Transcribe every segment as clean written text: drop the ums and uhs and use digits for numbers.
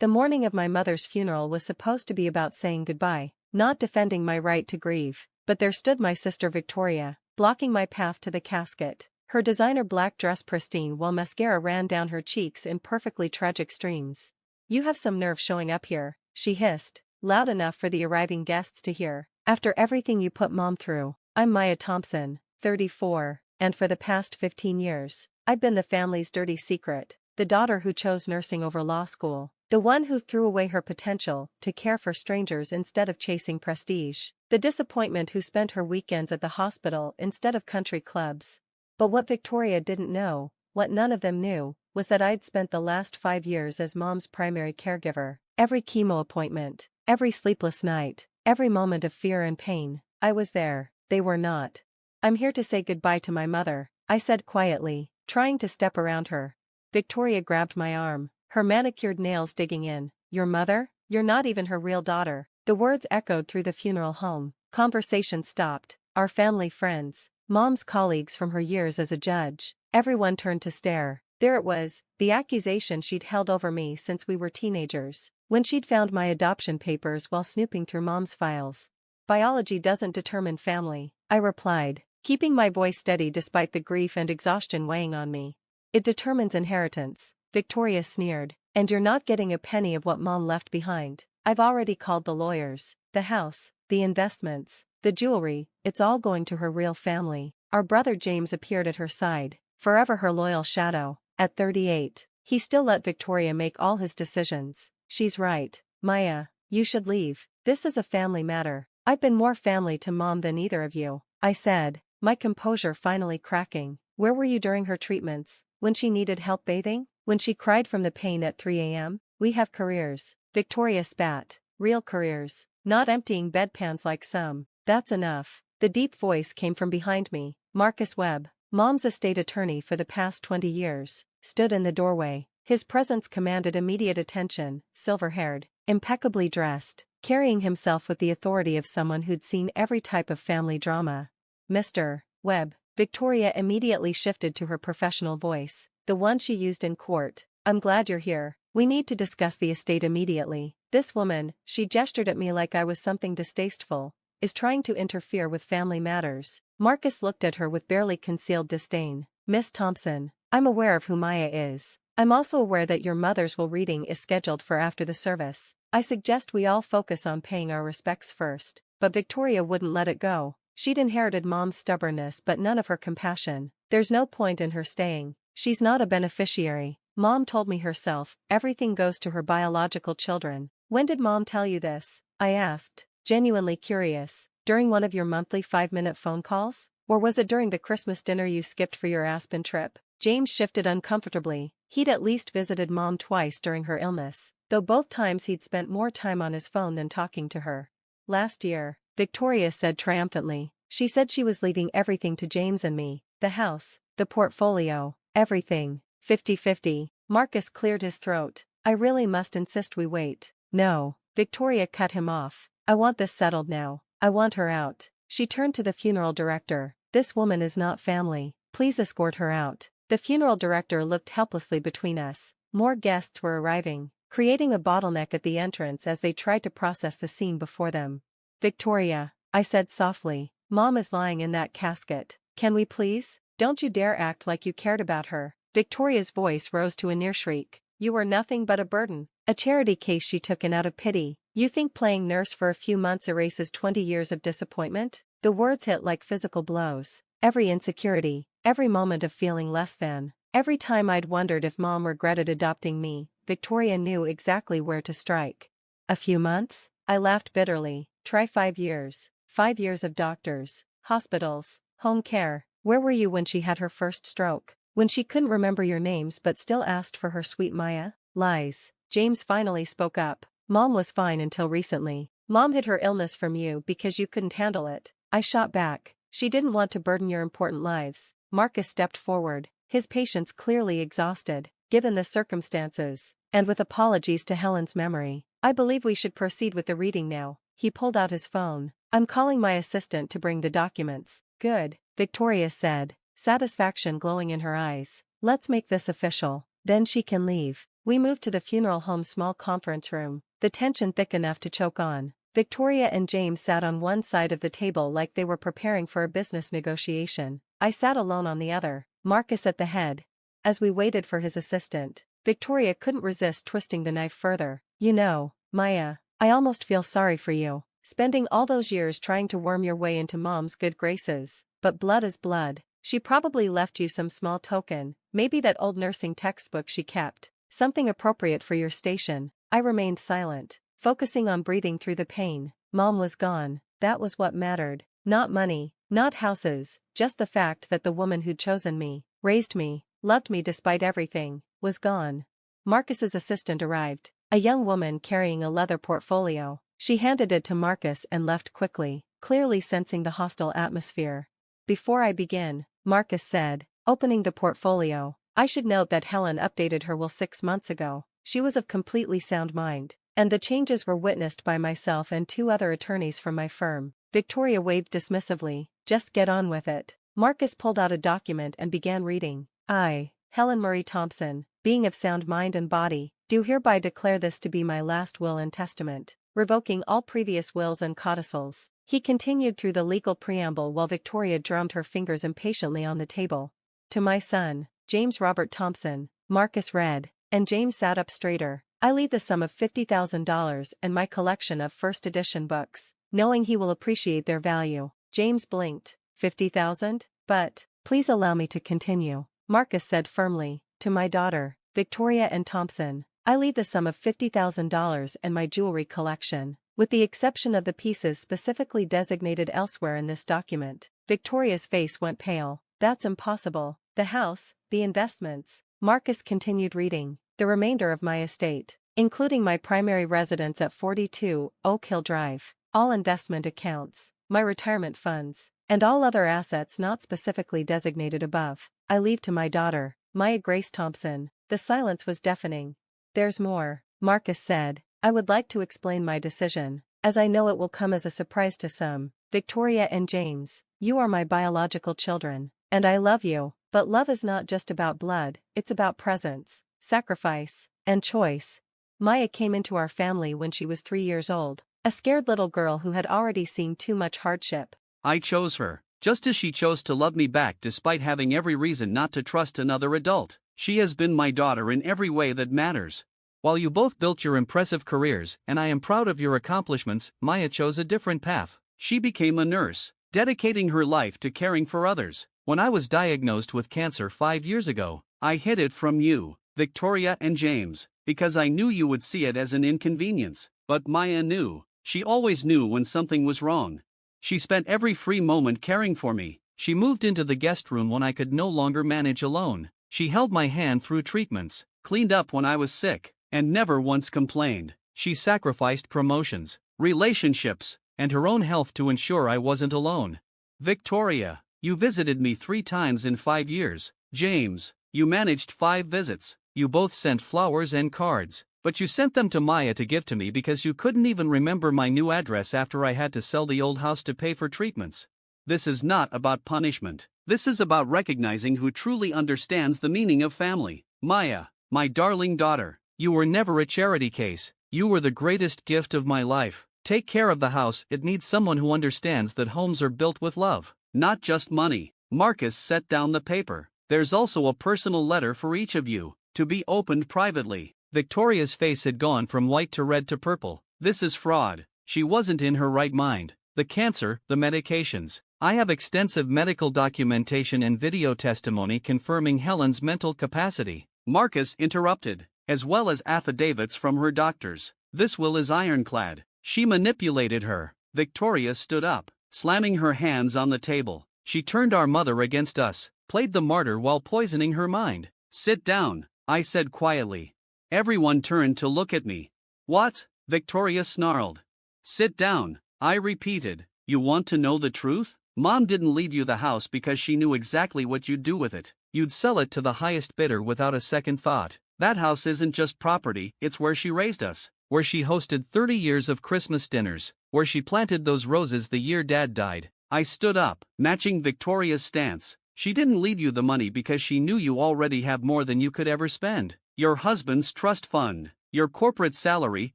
The morning of my mother's funeral was supposed to be about saying goodbye, not defending my right to grieve, but there stood my sister Victoria, blocking my path to the casket, her designer black dress pristine while mascara ran down her cheeks in perfectly tragic streams. "You have some nerve showing up here," she hissed, loud enough for the arriving guests to hear. "After everything you put Mom through. I'm Maya Thompson, 34, and for the past 15 years, I've been the family's dirty secret, the daughter who chose nursing over law school, the one who threw away her potential to care for strangers instead of chasing prestige, the disappointment who spent her weekends at the hospital instead of country clubs." But what Victoria didn't know, what none of them knew, was that I'd spent the last 5 years as Mom's primary caregiver. Every chemo appointment, every sleepless night, every moment of fear and pain, I was there. They were not. "I'm here to say goodbye to my mother," I said quietly, trying to step around her. Victoria grabbed my arm, her manicured nails digging in. "Your mother? You're not even her real daughter." The words echoed through the funeral home. Conversation stopped. Our family friends, Mom's colleagues from her years as a judge, everyone turned to stare. There it was, the accusation she'd held over me since we were teenagers, when she'd found my adoption papers while snooping through Mom's files. "Biology doesn't determine family," I replied, keeping my voice steady despite the grief and exhaustion weighing on me. "It determines inheritance," Victoria sneered, "and you're not getting a penny of what Mom left behind. I've already called the lawyers, the house, the investments, the jewelry, it's all going to her real family." Our brother James appeared at her side, forever her loyal shadow. At 38, he still let Victoria make all his decisions. "She's right, Maya, you should leave. This is a family matter." "I've been more family to Mom than either of you," I said, my composure finally cracking. "Where were you during her treatments, when she needed help bathing, when she cried from the pain at 3 a.m? We have careers," Victoria spat, "real careers, not emptying bedpans like some." "That's enough." The deep voice came from behind me. Marcus Webb, Mom's estate attorney for the past 20 years, stood in the doorway. His presence commanded immediate attention, silver-haired, impeccably dressed, carrying himself with the authority of someone who'd seen every type of family drama. "Mr. Webb," Victoria immediately shifted to her professional voice, the one she used in court. "I'm glad you're here. We need to discuss the estate immediately. This woman," she gestured at me like I was something distasteful, "is trying to interfere with family matters." Marcus looked at her with barely concealed disdain. "Miss Thompson, I'm aware of who Maya is. I'm also aware that your mother's will reading is scheduled for after the service. I suggest we all focus on paying our respects first." But Victoria wouldn't let it go. She'd inherited Mom's stubbornness but none of her compassion. "There's no point in her staying. She's not a beneficiary. Mom told me herself, everything goes to her biological children." "When did Mom tell you this?" I asked, genuinely curious. "During one of your monthly 5-minute phone calls? Or was it during the Christmas dinner you skipped for your Aspen trip?" James shifted uncomfortably. He'd at least visited Mom twice during her illness, though both times he'd spent more time on his phone than talking to her. "Last year," Victoria said triumphantly. "She said she was leaving everything to James and me, the house, the portfolio, everything, 50-50. Marcus cleared his throat. "I really must insist we wait." "No," Victoria cut him off. "I want this settled now. I want her out." She turned to the funeral director. "This woman is not family. Please escort her out." The funeral director looked helplessly between us. More guests were arriving, creating a bottleneck at the entrance as they tried to process the scene before them. "Victoria," I said softly, "Mom is lying in that casket. Can we please? Don't you dare act like you cared about her." Victoria's voice rose to a near shriek. "You were nothing but a burden, a charity case she took in out of pity. You think playing nurse for a few months erases 20 years of disappointment?" The words hit like physical blows. Every insecurity, every moment of feeling less than, every time I'd wondered if Mom regretted adopting me, Victoria knew exactly where to strike. "A few months?" I laughed bitterly. "Try 5 years. 5 years of doctors, hospitals, home care. Where were you when she had her first stroke? When she couldn't remember your names but still asked for her sweet Maya?" "Lies." James finally spoke up. "Mom was fine until recently. Mom hid her illness from you because you couldn't handle it." I shot back. "She didn't want to burden your important lives." Marcus stepped forward, his patience clearly exhausted, given the circumstances, and with apologies to Helen's memory. "I believe we should proceed with the reading now." He pulled out his phone. "I'm calling my assistant to bring the documents." "Good," Victoria said, satisfaction glowing in her eyes. "Let's make this official. Then she can leave." We moved to the funeral home's small conference room, the tension thick enough to choke on. Victoria and James sat on one side of the table like they were preparing for a business negotiation. I sat alone on the other, Marcus at the head. As we waited for his assistant, Victoria couldn't resist twisting the knife further. You know, Maya, I almost feel sorry for you, spending all those years trying to worm your way into Mom's good graces. But blood is blood. She probably left you some small token, maybe that old nursing textbook she kept, something appropriate for your station. I remained silent, focusing on breathing through the pain. Mom was gone, that was what mattered. Not money, not houses, just the fact that the woman who'd chosen me, raised me, loved me despite everything, was gone. Marcus's assistant arrived, a young woman carrying a leather portfolio. She handed it to Marcus and left quickly, clearly sensing the hostile atmosphere. Before I begin, Marcus said, opening the portfolio, I should note that Helen updated her will 6 months ago. She was of completely sound mind, and the changes were witnessed by myself and 2 other attorneys from my firm. Victoria waved dismissively, just get on with it. Marcus pulled out a document and began reading. I, Helen Marie Thompson, being of sound mind and body, do hereby declare this to be my last will and testament, revoking all previous wills and codicils. He continued through the legal preamble while Victoria drummed her fingers impatiently on the table. To my son, James Robert Thompson, Marcus read, and James sat up straighter. I leave the sum of $50,000 and my collection of first edition books, knowing he will appreciate their value. James blinked. 50,000? But, please allow me to continue, Marcus said firmly. To my daughter, Victoria and Thompson, I leave the sum of $50,000 and my jewelry collection, with the exception of the pieces specifically designated elsewhere in this document. Victoria's face went pale. That's impossible. The house, the investments. Marcus continued reading. The remainder of my estate, including my primary residence at 42 Oak Hill Drive, all investment accounts, my retirement funds, and all other assets not specifically designated above, I leave to my daughter, Maya Grace Thompson. The silence was deafening. There's more, Marcus said. I would like to explain my decision, as I know it will come as a surprise to some. Victoria and James, you are my biological children, and I love you, but love is not just about blood, it's about presence, sacrifice, and choice. Maya came into our family when she was 3 years old, a scared little girl who had already seen too much hardship. I chose her, just as she chose to love me back despite having every reason not to trust another adult. She has been my daughter in every way that matters. While you both built your impressive careers, and I am proud of your accomplishments, Maya chose a different path. She became a nurse, dedicating her life to caring for others. When I was diagnosed with cancer 5 years ago, I hid it from you, Victoria and James, because I knew you would see it as an inconvenience. But Maya knew. She always knew when something was wrong. She spent every free moment caring for me. She moved into the guest room when I could no longer manage alone. She held my hand through treatments, cleaned up when I was sick, and never once complained. She sacrificed promotions, relationships, and her own health to ensure I wasn't alone. Victoria, you visited me 3 times in 5 years. James, you managed 5 visits. You both sent flowers and cards, but you sent them to Maya to give to me because you couldn't even remember my new address after I had to sell the old house to pay for treatments. This is not about punishment. This is about recognizing who truly understands the meaning of family. Maya, my darling daughter, you were never a charity case. You were the greatest gift of my life. Take care of the house. It needs someone who understands that homes are built with love, not just money. Marcus set down the paper. There's also a personal letter for each of you, to be opened privately. Victoria's face had gone from white to red to purple. This is fraud. She wasn't in her right mind. The cancer, the medications. I have extensive medical documentation and video testimony confirming Helen's mental capacity. Marcus interrupted, as well as affidavits from her doctors. This will is ironclad. She manipulated her. Victoria stood up, slamming her hands on the table. She turned our mother against us, played the martyr while poisoning her mind. Sit down, I said quietly. Everyone turned to look at me. What? Victoria snarled. Sit down, I repeated. You want to know the truth? Mom didn't leave you the house because she knew exactly what you'd do with it. You'd sell it to the highest bidder without a second thought. That house isn't just property, it's where she raised us, where she hosted 30 years of Christmas dinners, where she planted those roses the year Dad died. I stood up, matching Victoria's stance. She didn't leave you the money because she knew you already have more than you could ever spend. Your husband's trust fund. Your corporate salary,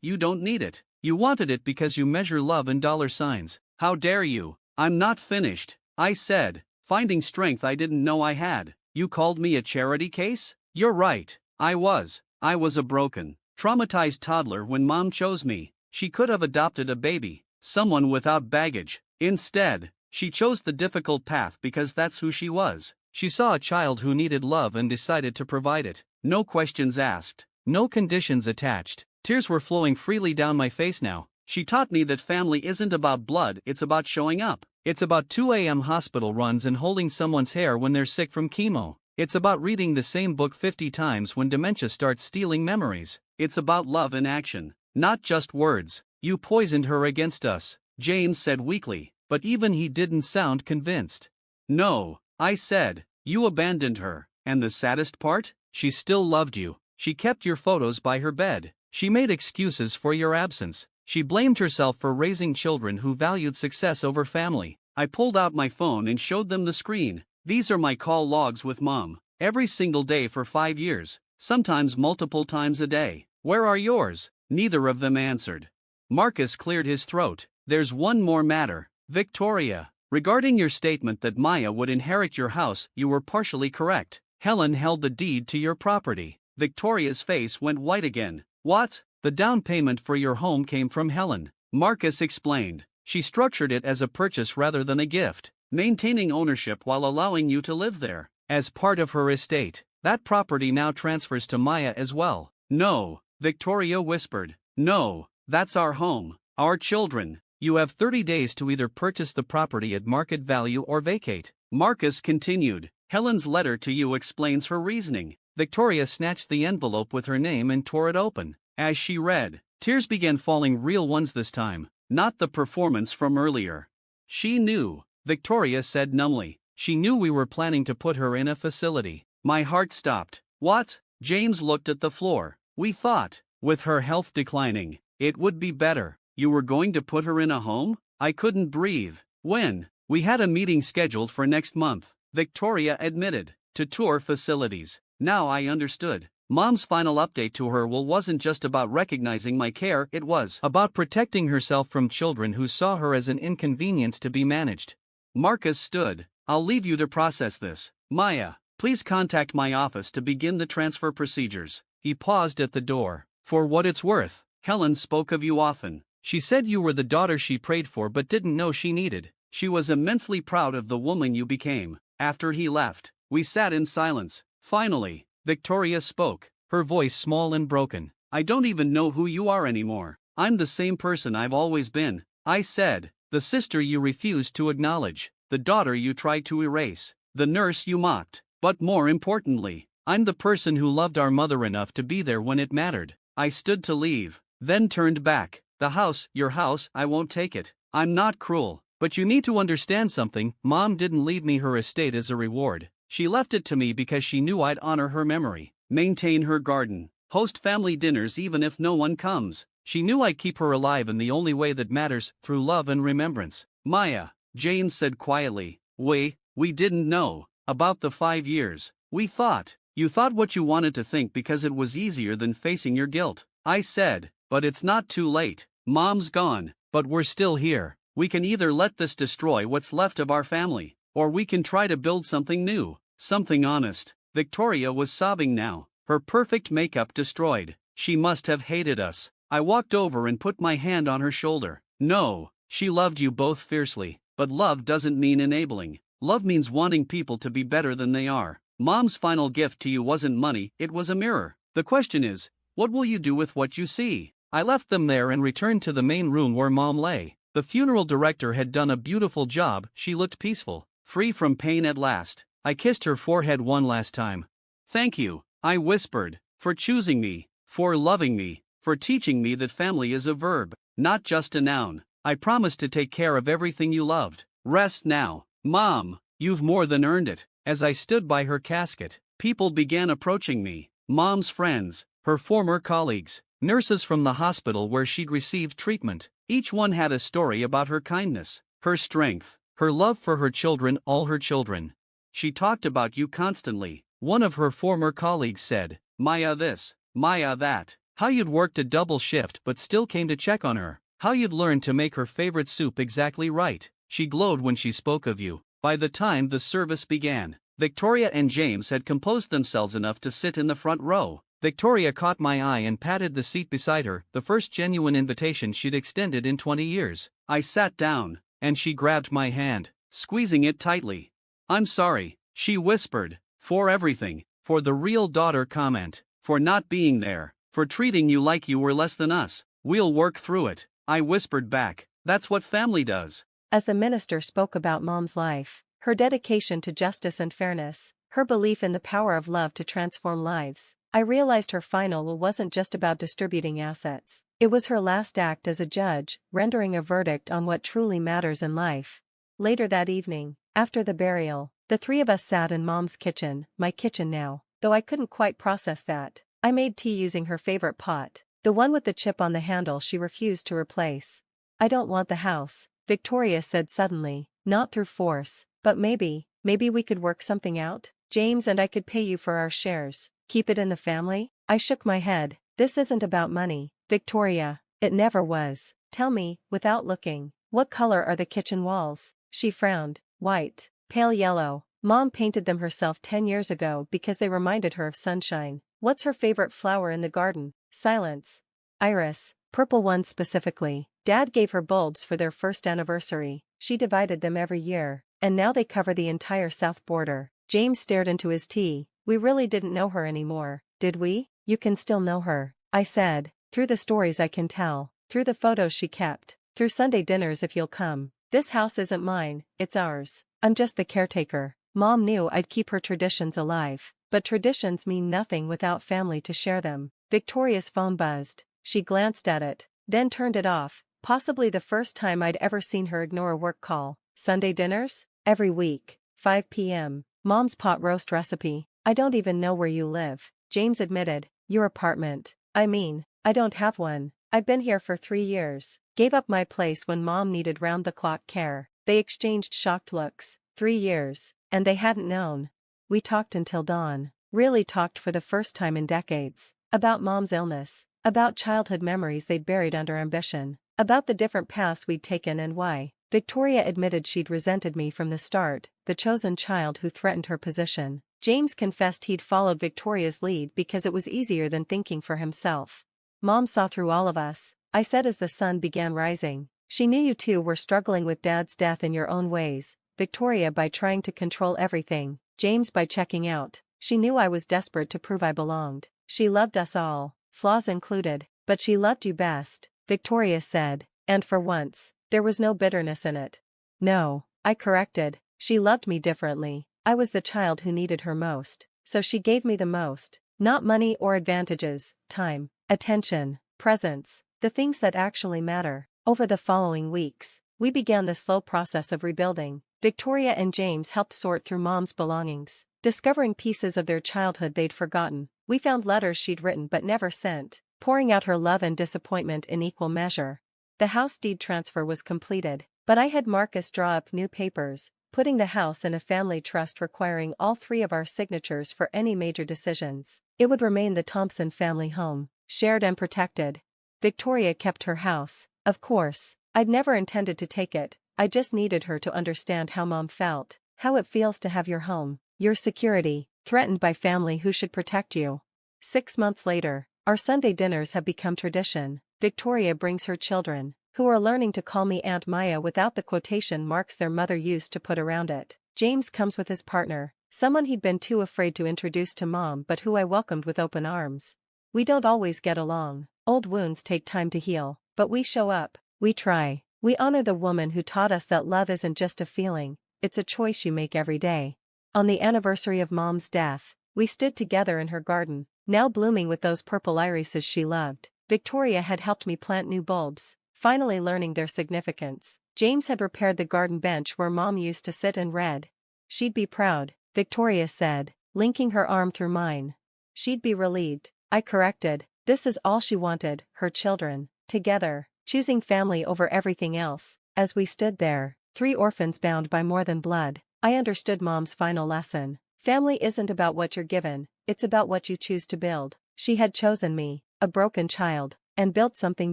you don't need it. You wanted it because you measure love in dollar signs. How dare you? I'm not finished, I said, finding strength I didn't know I had. You called me a charity case? You're right, I was. I was a broken, traumatized toddler when mom chose me. She could have adopted a baby, someone without baggage. Instead, she chose the difficult path because that's who she was. She saw a child who needed love and decided to provide it. No questions asked, no conditions attached. Tears were flowing freely down my face now. She taught me that family isn't about blood, it's about showing up. It's about 2 a.m. hospital runs and holding someone's hair when they're sick from chemo. It's about reading the same book 50 times when dementia starts stealing memories. It's about love in action, not just words. You poisoned her against us, James said weakly, but even he didn't sound convinced. No, I said, you abandoned her, and the saddest part? She still loved you. She kept your photos by her bed. She made excuses for your absence. She blamed herself for raising children who valued success over family. I pulled out my phone and showed them the screen. These are my call logs with mom. Every single day for 5 years, sometimes multiple times a day. Where are yours? Neither of them answered. Marcus cleared his throat. There's one more matter, Victoria. Regarding your statement that Maya would inherit your house, you were partially correct. Helen held the deed to your property. Victoria's face went white again. What? The down payment for your home came from Helen. Marcus explained. She structured it as a purchase rather than a gift, maintaining ownership while allowing you to live there. As part of her estate, that property now transfers to Maya as well. No, Victoria whispered. No, that's our home, our children. You have 30 days to either purchase the property at market value or vacate. Marcus continued. Helen's letter to you explains her reasoning. Victoria snatched the envelope with her name and tore it open. As she read, tears began falling, real ones this time, not the performance from earlier. She knew, Victoria said numbly. She knew we were planning to put her in a facility. My heart stopped. What? James looked at the floor. We thought, with her health declining, it would be better. You were going to put her in a home? I couldn't breathe. When? We had a meeting scheduled for next month, Victoria admitted, to tour facilities. Now I understood. Mom's final update to her wasn't just about recognizing my care, it was about protecting herself from children who saw her as an inconvenience to be managed. Marcus stood. I'll leave you to process this. Maya, please contact my office to begin the transfer procedures. He paused at the door. For what it's worth, Helen spoke of you often. She said you were the daughter she prayed for but didn't know she needed. She was immensely proud of the woman you became. After he left, we sat in silence. Finally, Victoria spoke, her voice small and broken. I don't even know who you are anymore. I'm the same person I've always been, I said. The sister you refused to acknowledge, the daughter you tried to erase, the nurse you mocked. But more importantly, I'm the person who loved our mother enough to be there when it mattered. I stood to leave, then turned back. The house, your house, I won't take it. I'm not cruel, but you need to understand something. Mom didn't leave me her estate as a reward. She left it to me because she knew I'd honor her memory, maintain her garden, host family dinners even if no one comes. She knew I'd keep her alive in the only way that matters, through love and remembrance. Maya, James said quietly, we didn't know about the 5 years. We thought, you thought what you wanted to think because it was easier than facing your guilt. I said, but it's not too late. Mom's gone, but we're still here. We can either let this destroy what's left of our family, or we can try to build something new, something honest. Victoria was sobbing now, her perfect makeup destroyed. She must have hated us. I walked over and put my hand on her shoulder. No, she loved you both fiercely, but love doesn't mean enabling. Love means wanting people to be better than they are. Mom's final gift to you wasn't money, it was a mirror. The question is, what will you do with what you see? I left them there and returned to the main room where Mom lay. The funeral director had done a beautiful job. She looked peaceful, free from pain at last. I kissed her forehead one last time. Thank you, I whispered, for choosing me, for loving me, for teaching me that family is a verb, not just a noun. I promised to take care of everything you loved. Rest now. Mom, you've more than earned it. As I stood by her casket, people began approaching me. Mom's friends, her former colleagues, nurses from the hospital where she'd received treatment. Each one had a story about her kindness, her strength, her love for her children, all her children. She talked about you constantly. One of her former colleagues said, Maya this, Maya that. How you'd worked a double shift but still came to check on her. How you'd learned to make her favorite soup exactly right. She glowed when she spoke of you. By the time the service began, Victoria and James had composed themselves enough to sit in the front row. Victoria caught my eye and patted the seat beside her, the first genuine invitation she'd extended in 20 years. I sat down, and she grabbed my hand, squeezing it tightly. "I'm sorry," she whispered, "for everything, for the real daughter comment, for not being there, for treating you like you were less than us. We'll work through it," I whispered back. "That's what family does." As the minister spoke about Mom's life, her dedication to justice and fairness, her belief in the power of love to transform lives, I realized her final will wasn't just about distributing assets. It was her last act as a judge, rendering a verdict on what truly matters in life. Later that evening, after the burial, the three of us sat in Mom's kitchen, my kitchen now, though I couldn't quite process that. I made tea using her favorite pot, the one with the chip on the handle she refused to replace. "I don't want the house," Victoria said suddenly, not through force, but maybe we could work something out. James and I could pay you for our shares, keep it in the family. I shook my head. "This isn't about money, Victoria. It never was. Tell me, without looking, what color are the kitchen walls?" She frowned. "White, pale yellow. Mom painted them herself 10 years ago because they reminded her of sunshine." "What's her favorite flower in the garden?" Silence. "Iris, purple ones specifically. Dad gave her bulbs for their first anniversary. She divided them every year, and now they cover the entire south border." James stared into his tea. "We really didn't know her anymore, did we?" "You can still know her," I said, "through the stories I can tell, through the photos she kept, through Sunday dinners if you'll come. This house isn't mine, it's ours. I'm just the caretaker." Mom knew I'd keep her traditions alive, but traditions mean nothing without family to share them. Victoria's phone buzzed. She glanced at it, then turned it off, possibly the first time I'd ever seen her ignore a work call. "Sunday dinners? Every week, 5 p.m. Mom's pot roast recipe." "I don't even know where you live," James admitted. "Your apartment." "I mean, I don't have one. I've been here for 3 years. Gave up my place when Mom needed round-the-clock care." They exchanged shocked looks. 3 years, and they hadn't known. We talked until dawn. Really talked for the first time in decades. About Mom's illness, about childhood memories they'd buried under ambition, about the different paths we'd taken and why. Victoria admitted she'd resented me from the start, the chosen child who threatened her position. James confessed he'd followed Victoria's lead because it was easier than thinking for himself. "Mom saw through all of us," I said as the sun began rising. "She knew you two were struggling with Dad's death in your own ways, Victoria by trying to control everything, James by checking out. She knew I was desperate to prove I belonged. She loved us all, flaws included, but she loved you best," Victoria said, and for once, there was no bitterness in it. "No," I corrected, "she loved me differently. I was the child who needed her most, so she gave me the most. Not money or advantages, time, attention, presence, the things that actually matter." Over the following weeks, we began the slow process of rebuilding. Victoria and James helped sort through Mom's belongings, discovering pieces of their childhood they'd forgotten. We found letters she'd written but never sent, pouring out her love and disappointment in equal measure. The house deed transfer was completed, but I had Marcus draw up new papers, putting the house in a family trust requiring all 3 of our signatures for any major decisions. It would remain the Thompson family home, shared and protected. Victoria kept her house, of course. I'd never intended to take it, I just needed her to understand how Mom felt, how it feels to have your home, your security, threatened by family who should protect you. 6 months later, our Sunday dinners have become tradition. Victoria brings her children, who are learning to call me Aunt Maya without the quotation marks their mother used to put around it. James comes with his partner, someone he'd been too afraid to introduce to Mom but who I welcomed with open arms. We don't always get along, old wounds take time to heal, but we show up, we try. We honor the woman who taught us that love isn't just a feeling, it's a choice you make every day. On the anniversary of Mom's death, we stood together in her garden, now blooming with those purple irises she loved. Victoria had helped me plant new bulbs, finally learning their significance. James had repaired the garden bench where Mom used to sit and read. "She'd be proud," Victoria said, linking her arm through mine. "She'd be relieved," I corrected. This is all she wanted, her children, together, choosing family over everything else. As we stood there, 3 orphans bound by more than blood, I understood Mom's final lesson. Family isn't about what you're given, it's about what you choose to build. She had chosen me, a broken child, and built something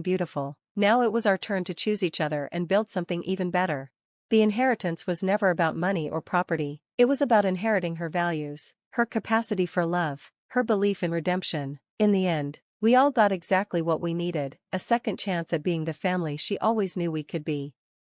beautiful. Now it was our turn to choose each other and build something even better. The inheritance was never about money or property, it was about inheriting her values, her capacity for love, her belief in redemption. In the end, we all got exactly what we needed, a second chance at being the family she always knew we could be.